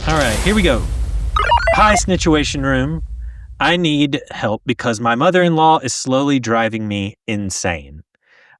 All right, here we go. Hi, Snitchuation Room. I need help because my mother-in-law is slowly driving me insane.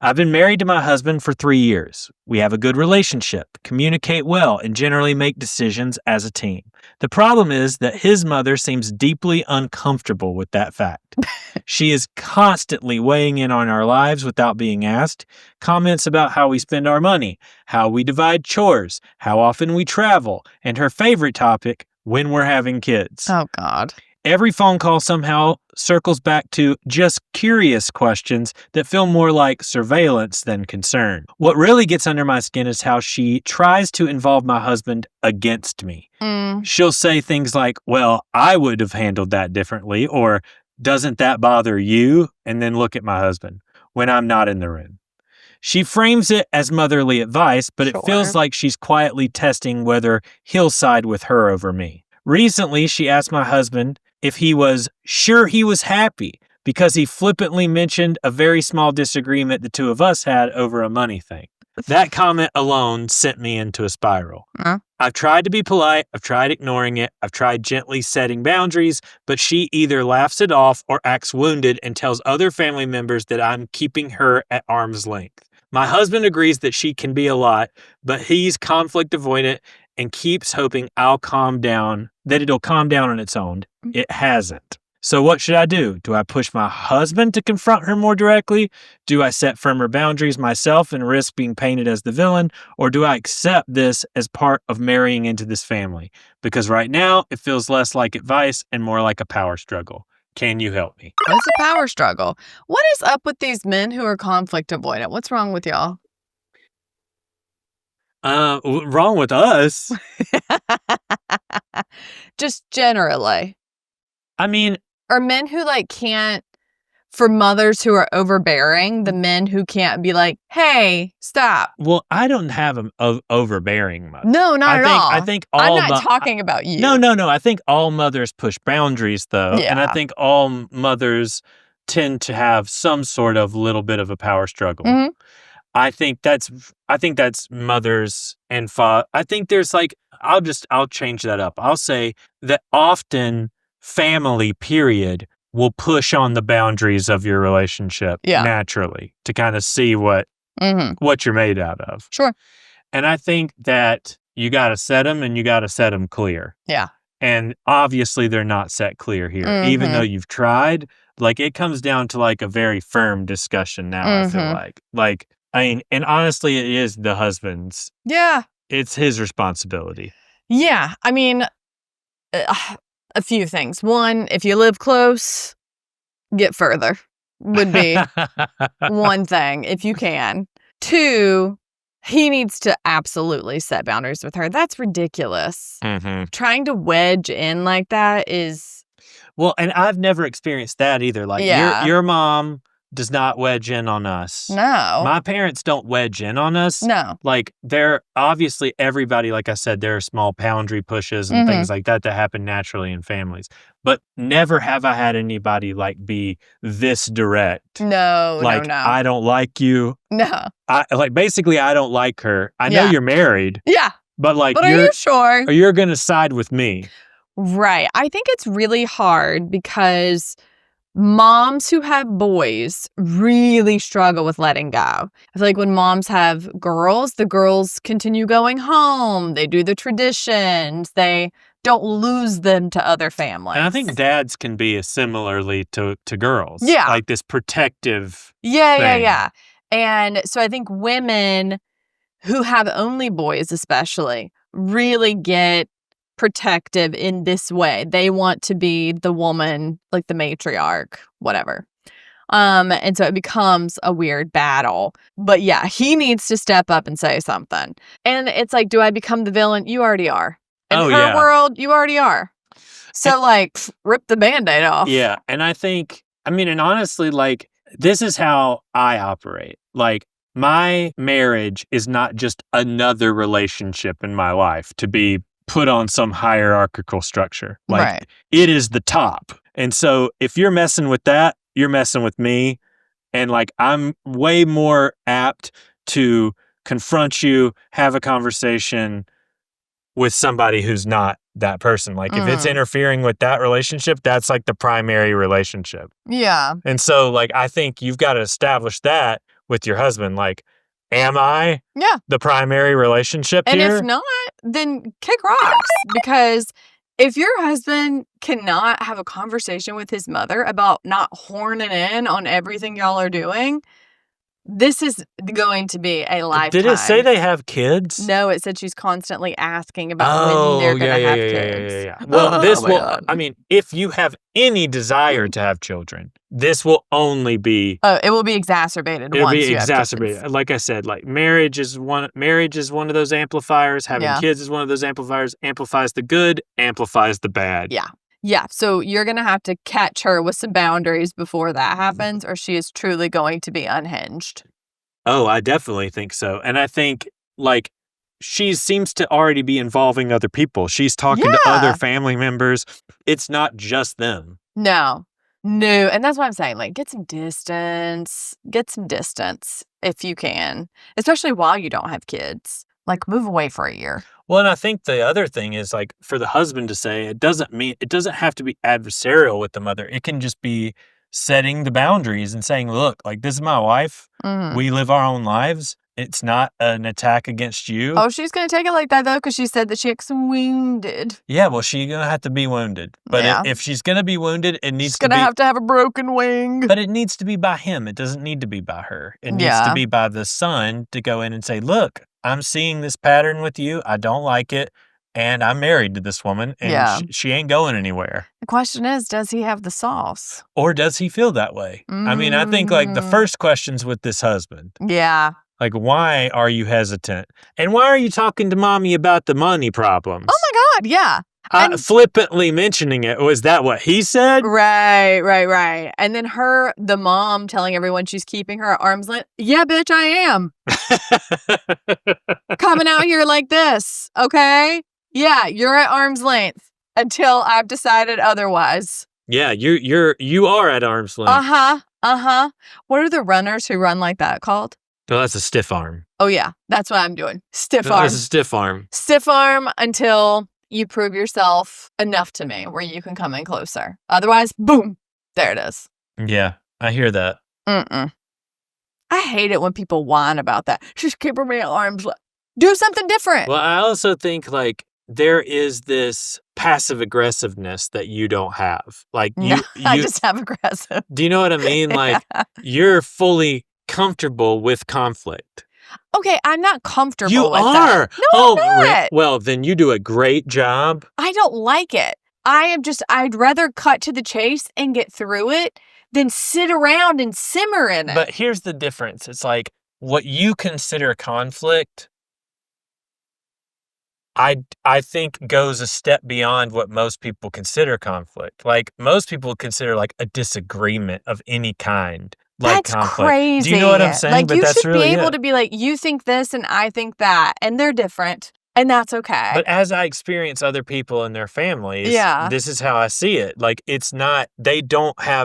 I've been married to my husband for 3 years. We have a good relationship, communicate well, and generally make decisions as a team. The problem is that his mother seems deeply uncomfortable with that fact. She is constantly weighing in on our lives without being asked, comments about how we spend our money, how we divide chores, how often we travel, and her favorite topic, when we're having kids. Oh, God. Every phone call somehow circles back to just curious questions that feel more like surveillance than concern. What really gets under my skin is how she tries to involve my husband against me. She'll say things like, well, I would have handled that differently, or doesn't that bother you? And then look at my husband when I'm not in the room. She frames it as motherly advice, but it feels like she's quietly testing whether he'll side with her over me. Recently, she asked my husband if he was sure he was happy because he flippantly mentioned a very small disagreement the two of us had over a money thing. That comment alone sent me into a spiral. I've tried to be polite, I've tried ignoring it, I've tried gently setting boundaries, but she either laughs it off or acts wounded and tells other family members that I'm keeping her at arm's length. My husband agrees that she can be a lot, but he's conflict avoidant and keeps hoping I'll calm down, that it'll calm down on its own. It hasn't. So what should I do? Do I push my husband to confront her more directly? Do I set firmer boundaries myself and risk being painted as the villain? Or do I accept this as part of marrying into this family? Because right now, it feels less like advice and more like a power struggle. Can you help me? It's a power struggle. What is up with these men who are conflict avoidant? What's wrong with y'all? Wrong with us? Just generally. I mean, or men who can't, for mothers who are overbearing, the men who can't be like, hey, stop. Well, I don't have an overbearing mother. No, not at all. I think all I'm not talking about you. No. I think all mothers push boundaries, though. Yeah. And I think all mothers tend to have some sort of little bit of a power struggle. Mm-hmm. I think that's mothers and father. I think there's I'll change that up. I'll say that often family, period, will push on the boundaries of your relationship naturally to kind of see what you're made out of. Sure. And I think that you got to set them and you got to set them clear. Yeah. And obviously they're not set clear here, even though you've tried. It comes down to a very firm discussion now, I feel like. I mean, and honestly, it is the husband's. Yeah. It's his responsibility. Yeah. I mean, a few things. One, if you live close, get further would be one thing, if you can. Two, he needs to absolutely set boundaries with her. That's ridiculous. Trying to wedge in like that is... Well, and I've never experienced that either. Your mom does not wedge in on us. No. My parents don't wedge in on us. No. They're obviously everybody, like I said, there are small boundary pushes and things like that happen naturally in families. But never have I had anybody be this direct. No, no. I don't like you. No. Basically, I don't like her. I know you're married. Yeah. But but are you sure? Or you're going to side with me. Right. I think it's really hard because moms who have boys really struggle with letting go. I feel like when moms have girls, the girls continue going home. They do the traditions. They don't lose them to other families. And I think dads can be similarly to girls. Yeah. This protective thing. Yeah. And so I think women who have only boys especially really get protective in this way. They want to be the woman, the matriarch, whatever. And so it becomes a weird battle. But yeah, he needs to step up and say something. And it's do I become the villain? You already are. In her world, you already are. So rip the Band-Aid off. Yeah. And and honestly, this is how I operate. My marriage is not just another relationship in my life to be put on some hierarchical structure. Right. It is the top. And so if you're messing with that, you're messing with me. And I'm way more apt to confront you, have a conversation with somebody who's not that person. Like if it's interfering with that relationship, that's like the primary relationship. Yeah. And so like, I think you've got to establish that with your husband. Like, am I the primary relationship and here? if not, then kick rocks. Because if your husband cannot have a conversation with his mother about not horning in on everything y'all are doing, this is going to be a lifetime. Did it say they have kids? No, it said she's constantly asking about when they're going to have kids. Yeah. Well, this will, God. I mean, if you have any desire to have children, this will only be. It will be exacerbated. It'll once be you exacerbated. Have kids. Like I said, like marriage is one of those amplifiers. Having kids is one of those amplifiers. Amplifies the good, amplifies the bad. Yeah. Yeah, so you're going to have to catch her with some boundaries before that happens, or she is truly going to be unhinged. Oh, I definitely think so. And I think, like, she seems to already be involving other people. She's talking to other family members. It's not just them. No. And that's what I'm saying. Like, get some distance. Get some distance if you can, especially while you don't have kids. Like, move away for a year. Well, and I think the other thing is, like, for the husband to say, it doesn't have to be adversarial with the mother. It can just be setting the boundaries and saying, look, like, this is my wife. We live our own lives. It's not an attack against you. Oh, she's going to take it like that, though, because she said that she gets wounded. Yeah, well, she's going to have to be wounded. But if she's going to be wounded, it needs to be... She's going to have a broken wing. But it needs to be by him. It doesn't need to be by her. It needs to be by the son to go in and say, look, I'm seeing this pattern with you. I don't like it. And I'm married to this woman. And she ain't going anywhere. The question is, does he have the sauce? Or does he feel that way? I mean, I think, like, the first question's with this husband. Yeah. Like, why are you hesitant? And why are you talking to mommy about the money problems? Oh, my God, yeah. Flippantly mentioning it. Was that what he said? Right. And then the mom telling everyone she's keeping her at arm's length. Yeah, bitch, I am. Coming out here like this, okay? Yeah, you're at arm's length until I've decided otherwise. Yeah, you are at arm's length. Uh-huh. What are the runners who run like that called? Oh, that's a stiff arm. Oh, yeah. That's what I'm doing. Stiff arm. That's a stiff arm. Stiff arm until you prove yourself enough to me where you can come in closer. Otherwise, boom, there it is. Yeah, I hear that. I hate it when people whine about that. She's keeping me at arm's length. Do something different. Well, I also think, like, there is this passive aggressiveness that you don't have. Like, I just have aggressive. Do you know what I mean? Like, you're fully comfortable with conflict. Okay, I'm not comfortable with that. No, I'm not. Well, then you do a great job. I don't like it. I'd rather cut to the chase and get through it than sit around and simmer in it. But here's the difference. It's like, what you consider conflict, I think goes a step beyond what most people consider conflict. Like, most people consider, like, a disagreement of any kind. Like, that's conflict. Crazy. Do you know what I'm saying? Like, but you that's should really be able to be like, you think this and I think that, and they're different, and that's okay. But as I experience other people and their families, this is how I see it. Like, it's not,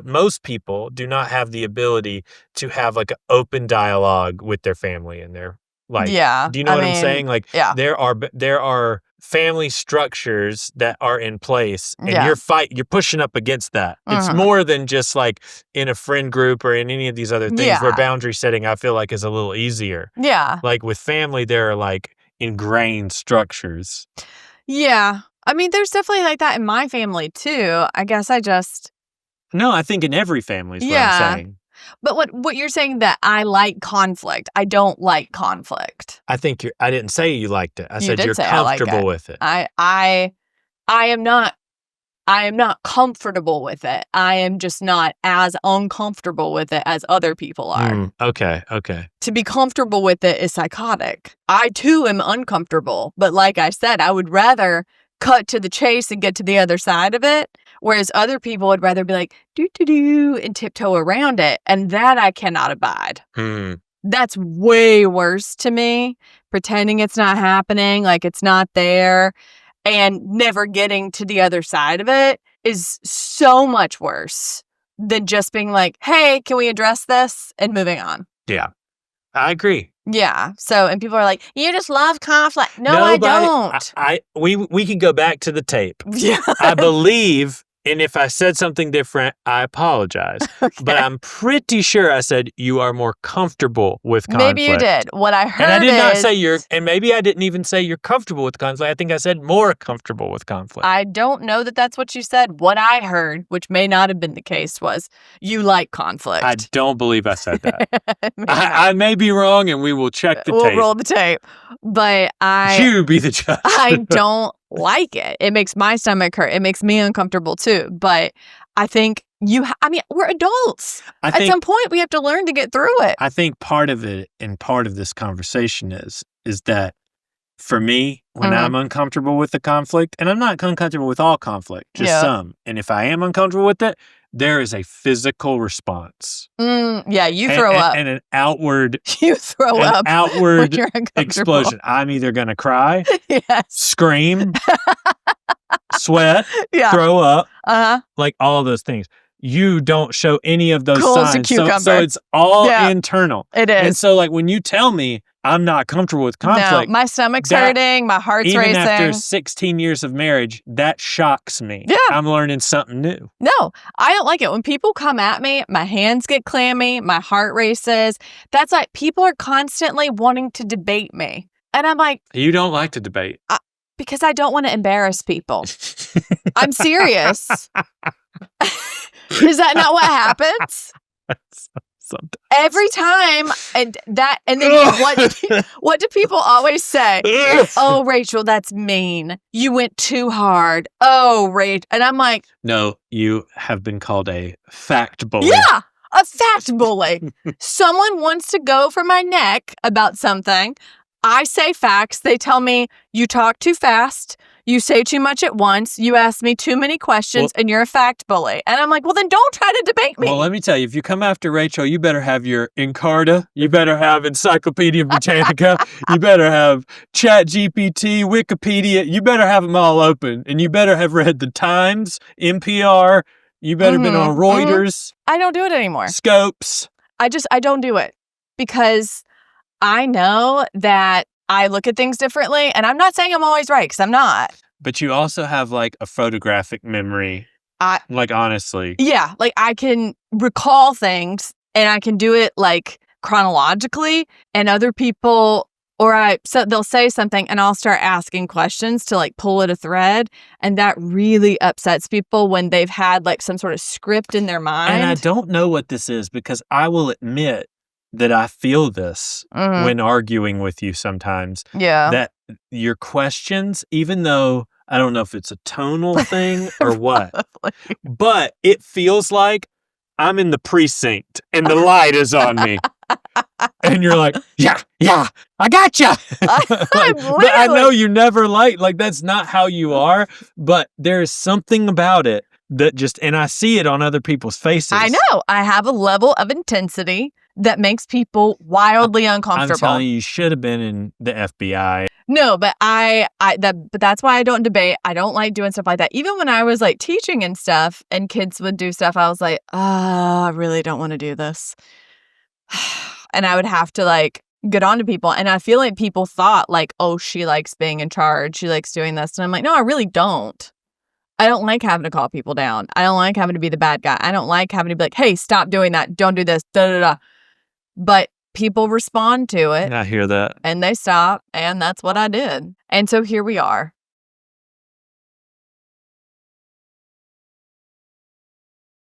most people do not have the ability to have, like, an open dialogue with their family and their, like, do you know what I'm saying? Like, there are family structures that are in place, and you're pushing up against that. It's more than just, like, in a friend group or in any of these other things where boundary setting, I feel like, is a little easier. Yeah. Like, with family, there are, like, ingrained structures. Yeah. I mean, there's definitely like that in my family, too. I guess No, I think in every family is what I'm saying. But what you're saying that I like conflict. I don't like conflict. I didn't say you liked it. I said you're comfortable with it. I am not comfortable with it. I am just not as uncomfortable with it as other people are. Okay. To be comfortable with it is psychotic. I too am uncomfortable. But like I said, I would rather cut to the chase and get to the other side of it. Whereas other people would rather be like, do, and tiptoe around it. And that I cannot abide. That's way worse to me. Pretending it's not happening, like it's not there, and never getting to the other side of it is so much worse than just being like, hey, can we address this? And moving on. Yeah. I agree. Yeah. So, and people are like, you just love conflict. No, I don't. We can go back to the tape. Yeah. I believe, and if I said something different, I apologize. Okay. But I'm pretty sure I said you are more comfortable with conflict. Maybe you did. What I heard and I did not is- say and maybe I didn't even say you're comfortable with conflict. I think I said more comfortable with conflict. I don't know that that's what you said. What I heard, which may not have been the case, was you like conflict. I don't believe I said that. I may be wrong, and we will check the tape. We'll roll the tape. But You be the judge. I don't like it. It makes my stomach hurt. It makes me uncomfortable too. But I think we're adults. At some point, we have to learn to get through it. I think part of it and part of this conversation is that for me, when I'm uncomfortable with the conflict, and I'm not uncomfortable with all conflict, just some. And if I am uncomfortable with it, there is a physical response. Yeah, you throw up. And an outward... You throw up. An outward explosion. I'm either going to cry, scream, sweat, throw up, like all of those things. You don't show any of those signs. So it's all internal. It is. And so like when you tell me I'm not comfortable with conflict. No, my stomach's hurting, my heart's racing. Even after 16 years of marriage, that shocks me. Yeah. I'm learning something new. No, I don't like it. When people come at me, my hands get clammy, my heart races. That's like people are constantly wanting to debate me. And I'm like... You don't like to debate. Because I don't want to embarrass people. I'm serious. Is that not what happens? Sometimes. Every time, and then what do people always say? Oh, Rachel, that's mean. You went too hard. Oh, Rachel. And I'm like... No, you have been called a fact bully. Yeah, a fact bully. Someone wants to go for my neck about something. I say facts. They tell me, you talk too fast. You say too much at once. You ask me too many questions, and you're a fact bully. And I'm like, well, then don't try to debate me. Well, let me tell you, if you come after Rachel, you better have your Encarta. You better have Encyclopedia Britannica. You better have ChatGPT, Wikipedia. You better have them all open. And you better have read the Times, NPR. You better been on Reuters. I don't do it anymore. Scopes. I don't do it because I know that I look at things differently, and I'm not saying I'm always right, because I'm not. But you also have, like, a photographic memory. Like, honestly. Yeah, like, I can recall things, and I can do it, like, chronologically, and other people, so they'll say something, and I'll start asking questions to, like, pull at a thread, and that really upsets people when they've had, like, some sort of script in their mind. And I don't know what this is, because I will admit that I feel this when arguing with you sometimes. Yeah. That your questions, even though I don't know if it's a tonal thing or what, but it feels like I'm in the precinct and the light is on me. And you're like, yeah, I gotcha. But I know you never like that's not how you are, but there's something about it that and I see it on other people's faces. I know. I have a level of intensity that makes people wildly uncomfortable. I'm telling you should have been in the FBI. No, but but that's why I don't debate. I don't like doing stuff like that. Even when I was like teaching and stuff and kids would do stuff, I was like, I really don't want to do this. And I would have to like get on to people. And I feel like people thought like, oh, she likes being in charge. She likes doing this. And I'm like, no, I really don't. I don't like having to call people down. I don't like having to be the bad guy. I don't like having to be like, hey, stop doing that. Don't do this. Da da da. But people respond to it. I hear that. And they stop. And that's what I did. And so here we are.